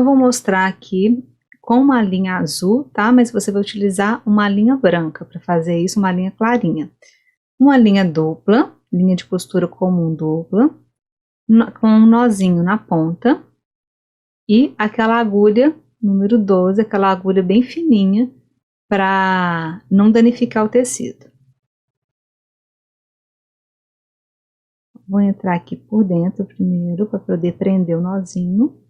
eu vou mostrar aqui com uma linha azul, tá? Mas você vai utilizar uma linha branca para fazer isso, uma linha clarinha. Uma linha dupla, linha de costura comum dupla, com um nozinho na ponta e aquela agulha número 12, aquela agulha bem fininha para não danificar o tecido. Vou entrar aqui por dentro primeiro para poder prender o nozinho.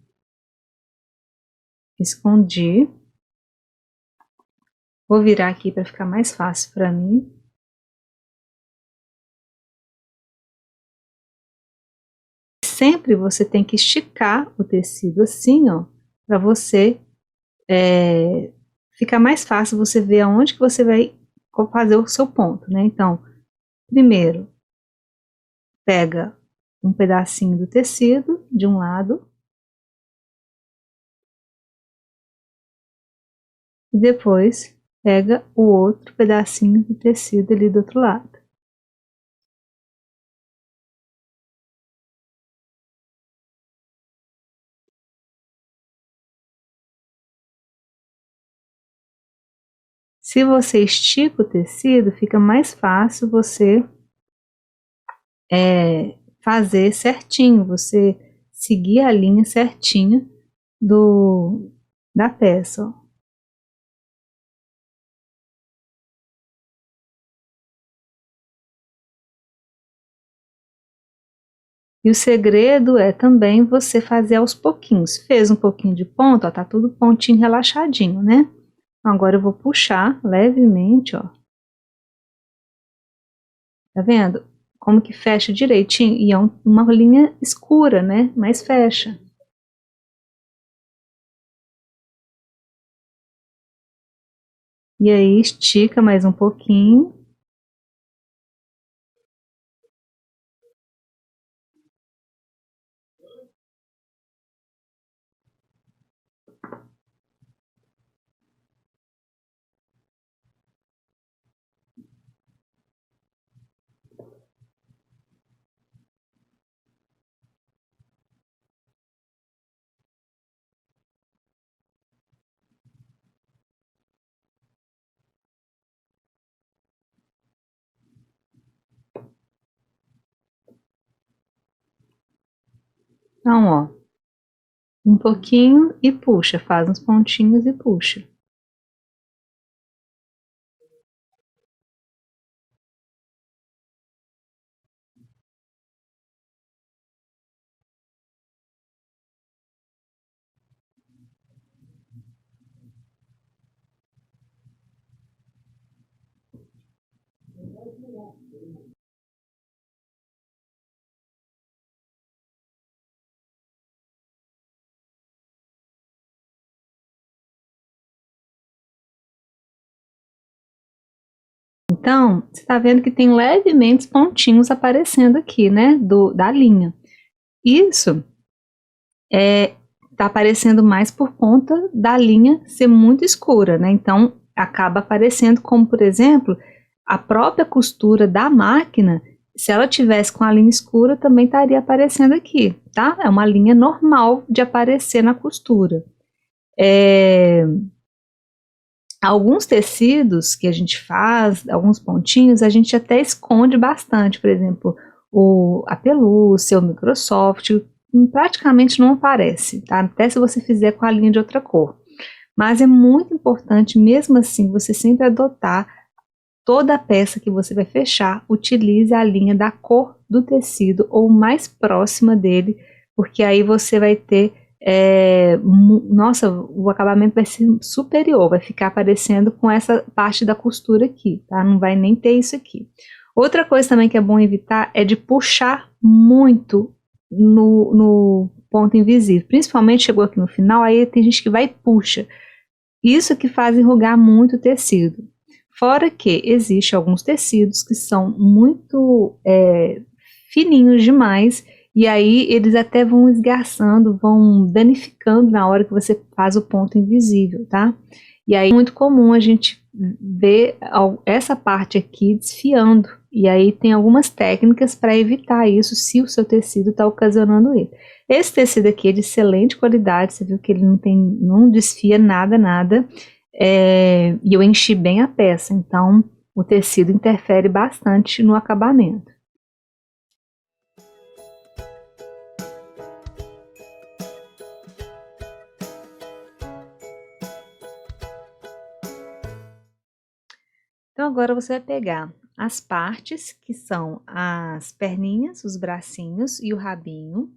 Escondi. Vou virar aqui para ficar mais fácil para mim. Sempre você tem que esticar o tecido assim, ó, para você ficar mais fácil você ver aonde que você vai fazer o seu ponto, né? Então, primeiro, pega um pedacinho do tecido de um lado e depois pega o outro pedacinho do tecido ali do outro lado. Se você estica o tecido, fica mais fácil você fazer certinho, você seguir a linha certinha da peça, ó. E o segredo é também você fazer aos pouquinhos. Fez um pouquinho de ponto, ó, tá tudo pontinho relaxadinho, né? Agora eu vou puxar levemente, ó. Tá vendo? Como que fecha direitinho? E é uma linha escura, né? Mas fecha. E aí estica mais um pouquinho. Então, ó, um pouquinho e puxa, faz uns pontinhos e puxa. Então, você está vendo que tem levemente pontinhos aparecendo aqui, né, da linha. Isso tá aparecendo mais por conta da linha ser muito escura, né? Então, acaba aparecendo como, por exemplo, a própria costura da máquina, se ela tivesse com a linha escura, também estaria aparecendo aqui, tá? É uma linha normal de aparecer na costura. Alguns tecidos que a gente faz, alguns pontinhos, a gente até esconde bastante, por exemplo, a pelúcia, o Microsoft, praticamente não aparece, tá? Até se você fizer com a linha de outra cor. Mas é muito importante, mesmo assim, você sempre adotar toda a peça que você vai fechar, utilize a linha da cor do tecido ou mais próxima dele, porque aí você vai ter nossa, o acabamento vai ser superior, vai ficar aparecendo com essa parte da costura aqui, tá? Não vai nem ter isso aqui. Outra coisa também que é bom evitar é de puxar muito no ponto invisível, principalmente chegou aqui no final, aí tem gente que vai e puxa. Isso que faz enrugar muito o tecido. Fora que existe alguns tecidos que são muito fininhos demais E aí eles até vão esgarçando, vão danificando na hora que você faz o ponto invisível, tá? E aí é muito comum a gente ver essa parte aqui desfiando. E aí tem algumas técnicas para evitar isso se o seu tecido está ocasionando ele. Esse tecido aqui é de excelente qualidade, você viu que ele não desfia nada, nada. E eu enchi bem a peça, então o tecido interfere bastante no acabamento. Então agora você vai pegar as partes que são as perninhas, os bracinhos e o rabinho.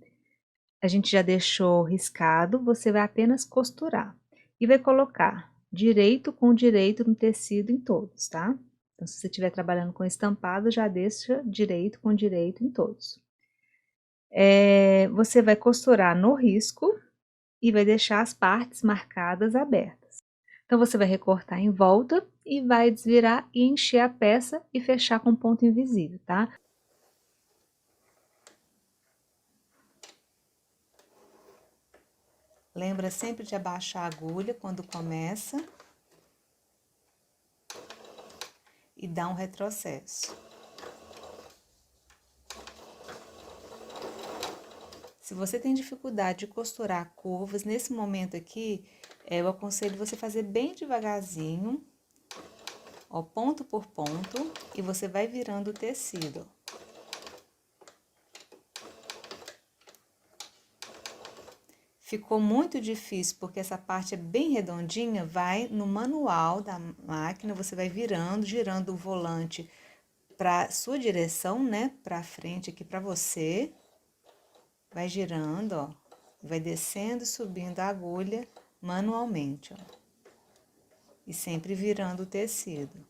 A gente já deixou riscado, você vai apenas costurar e vai colocar direito com direito no tecido em todos, tá? Então se você estiver trabalhando com estampado, já deixa direito com direito em todos. Você vai costurar no risco e vai deixar as partes marcadas abertas. Então você vai recortar em volta e vai desvirar e encher a peça e fechar com ponto invisível, tá? Lembra sempre de abaixar a agulha quando começa e dar um retrocesso. Se você tem dificuldade de costurar curvas, nesse momento aqui, eu aconselho você fazer bem devagarzinho, ó, ponto por ponto, e você vai virando o tecido. Ficou muito difícil porque essa parte é bem redondinha, vai no manual da máquina, você vai virando, girando o volante para sua direção, né, para frente aqui para você. Vai girando, ó, vai descendo e subindo a agulha manualmente, ó. E sempre virando o tecido.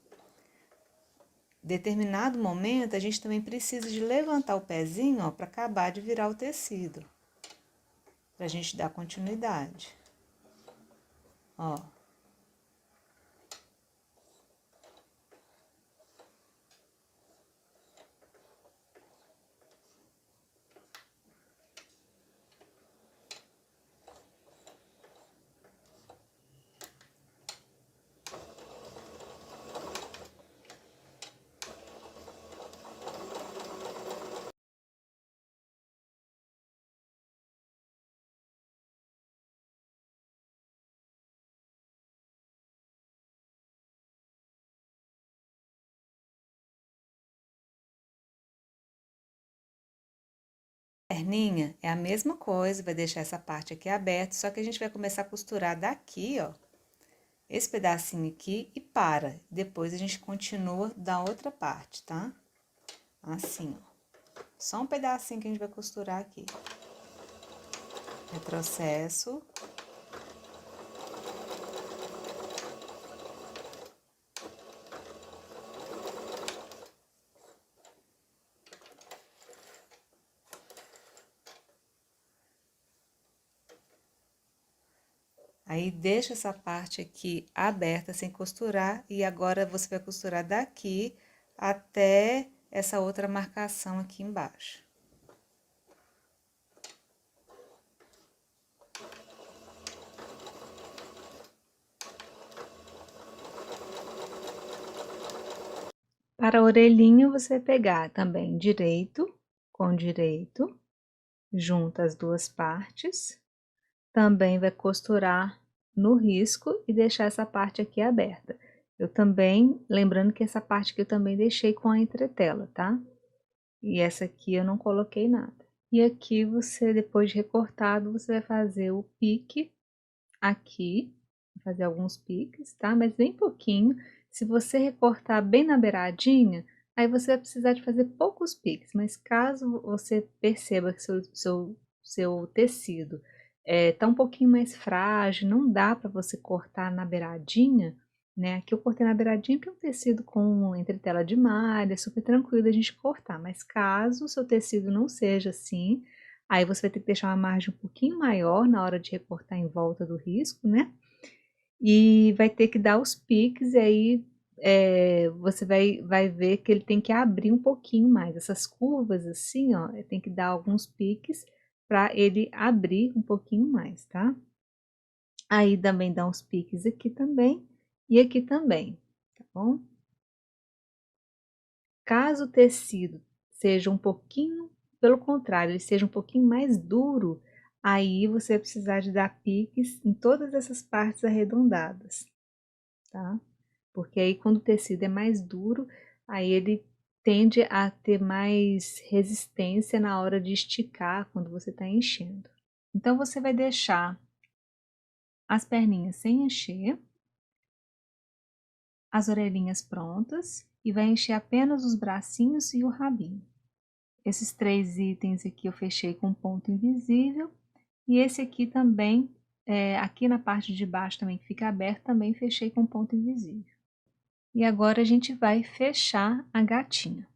Determinado momento, a gente também precisa de levantar o pezinho, ó, para acabar de virar o tecido. Pra gente dar continuidade. Ó. Perninha é a mesma coisa, vai deixar essa parte aqui aberta, só que a gente vai começar a costurar daqui, ó, esse pedacinho aqui e para. Depois a gente continua da outra parte, tá? Assim, ó. Só um pedacinho que a gente vai costurar aqui. Retrocesso. Aí, deixa essa parte aqui aberta, sem costurar, e agora você vai costurar daqui até essa outra marcação aqui embaixo. Para a orelhinha, você vai pegar também direito com direito, junta as duas partes. Também vai costurar no risco e deixar essa parte aqui aberta. Eu também, lembrando que essa parte aqui eu também deixei com a entretela, tá? E essa aqui eu não coloquei nada. E aqui você, depois de recortado, você vai fazer o pique aqui, fazer alguns piques, tá? Mas bem pouquinho. Se você recortar bem na beiradinha, aí você vai precisar de fazer poucos piques, mas caso você perceba que seu tecido tá um pouquinho mais frágil, não dá para você cortar na beiradinha, né? Aqui eu cortei na beiradinha porque é um tecido com entretela de malha, é super tranquilo da gente cortar, mas caso o seu tecido não seja assim, aí você vai ter que deixar uma margem um pouquinho maior na hora de recortar em volta do risco, né? E vai ter que dar os piques e aí você vai ver que ele tem que abrir um pouquinho mais. Essas curvas assim, ó, tem que dar alguns piques para ele abrir um pouquinho mais, tá? Aí também dá uns piques aqui também e aqui também, tá bom? Caso o tecido seja um pouquinho, pelo contrário, ele seja um pouquinho mais duro, aí você vai precisar de dar piques em todas essas partes arredondadas, tá? Porque aí quando o tecido é mais duro, aí ele tende a ter mais resistência na hora de esticar quando você está enchendo. Então você vai deixar as perninhas sem encher, as orelhinhas prontas e vai encher apenas os bracinhos e o rabinho. Esses 3 itens aqui eu fechei com ponto invisível e esse aqui também, aqui na parte de baixo também que fica aberto, também fechei com ponto invisível. E agora a gente vai fechar a gatinha.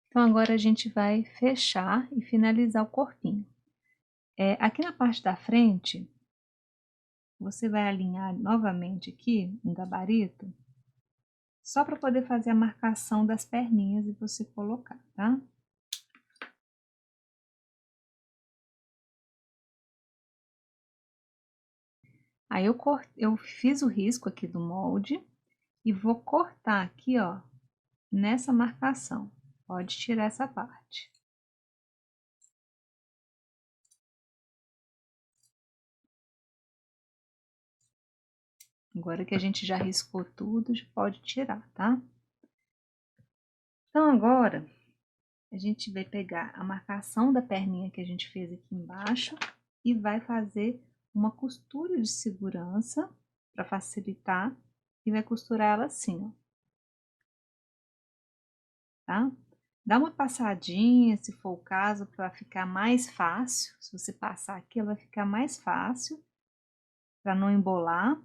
Então agora a gente vai fechar e finalizar o corpinho. Aqui na parte da frente, você vai alinhar novamente aqui um gabarito, só para poder fazer a marcação das perninhas e você colocar, tá? Aí eu fiz o risco aqui do molde e vou cortar aqui, ó, nessa marcação. Pode tirar essa parte. Agora que a gente já riscou tudo, já pode tirar, tá? Então agora a gente vai pegar a marcação da perninha que a gente fez aqui embaixo e vai fazer uma costura de segurança para facilitar e vai costurar ela assim, ó, tá? Dá uma passadinha, se for o caso, para ficar mais fácil. Se você passar aqui, ela vai ficar mais fácil para não embolar.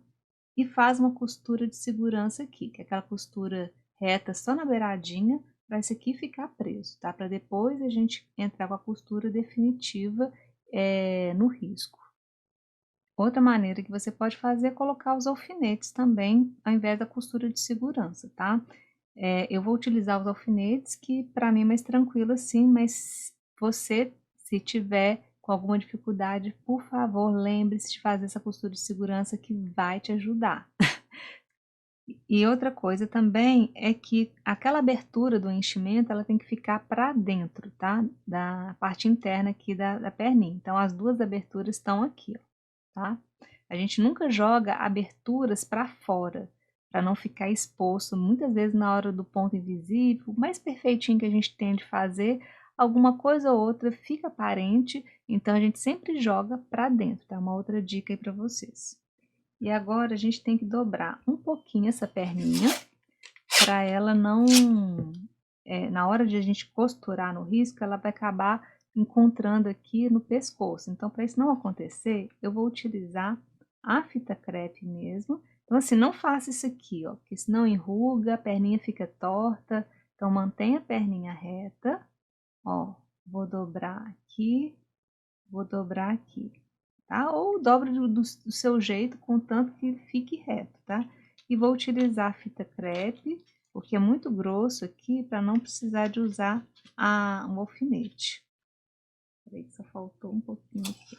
E faz uma costura de segurança aqui, que é aquela costura reta só na beiradinha, para isso aqui ficar preso, tá? Para depois a gente entrar com a costura definitiva no risco. Outra maneira que você pode fazer é colocar os alfinetes também, ao invés da costura de segurança, tá? Eu vou utilizar os alfinetes, que para mim é mais tranquilo assim, mas você, se tiver com alguma dificuldade, por favor, lembre-se de fazer essa costura de segurança que vai te ajudar. E outra coisa também é que aquela abertura do enchimento, ela tem que ficar para dentro, tá? Da parte interna aqui da perninha. Então, as duas aberturas estão aqui, ó, tá? A gente nunca joga aberturas para fora, para não ficar exposto. Muitas vezes na hora do ponto invisível, o mais perfeitinho que a gente tem de fazer, alguma coisa ou outra fica aparente, então a gente sempre joga para dentro, tá? Uma outra dica aí para vocês. E agora a gente tem que dobrar um pouquinho essa perninha, para ela não, na hora de a gente costurar no risco, ela vai acabar encontrando aqui no pescoço. Então, para isso não acontecer, eu vou utilizar a fita crepe mesmo. Então, assim, não faça isso aqui, ó, porque senão enruga, a perninha fica torta. Então, mantenha a perninha reta, ó, vou dobrar aqui, vou dobrar aqui, tá? Ou dobre do seu jeito, contanto que fique reto, tá? E vou utilizar a fita crepe, porque é muito grosso aqui, para não precisar de usar um alfinete. Peraí que só faltou um pouquinho aqui.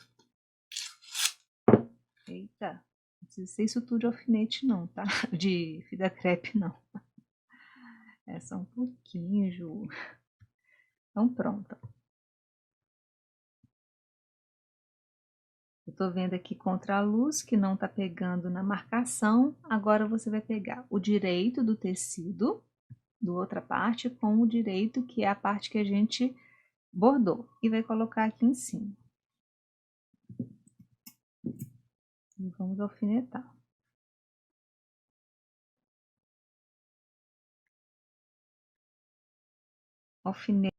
Eita, não precisa ser isso tudo de alfinete não, tá? De fita crepe não. É só um pouquinho, Ju. Então pronto. Eu tô vendo aqui contra a luz que não tá pegando na marcação. Agora você vai pegar o direito do tecido, do outra parte, com o direito, que é a parte que a gente bordou, e vai colocar aqui em cima. E vamos alfinetar. Alfinete.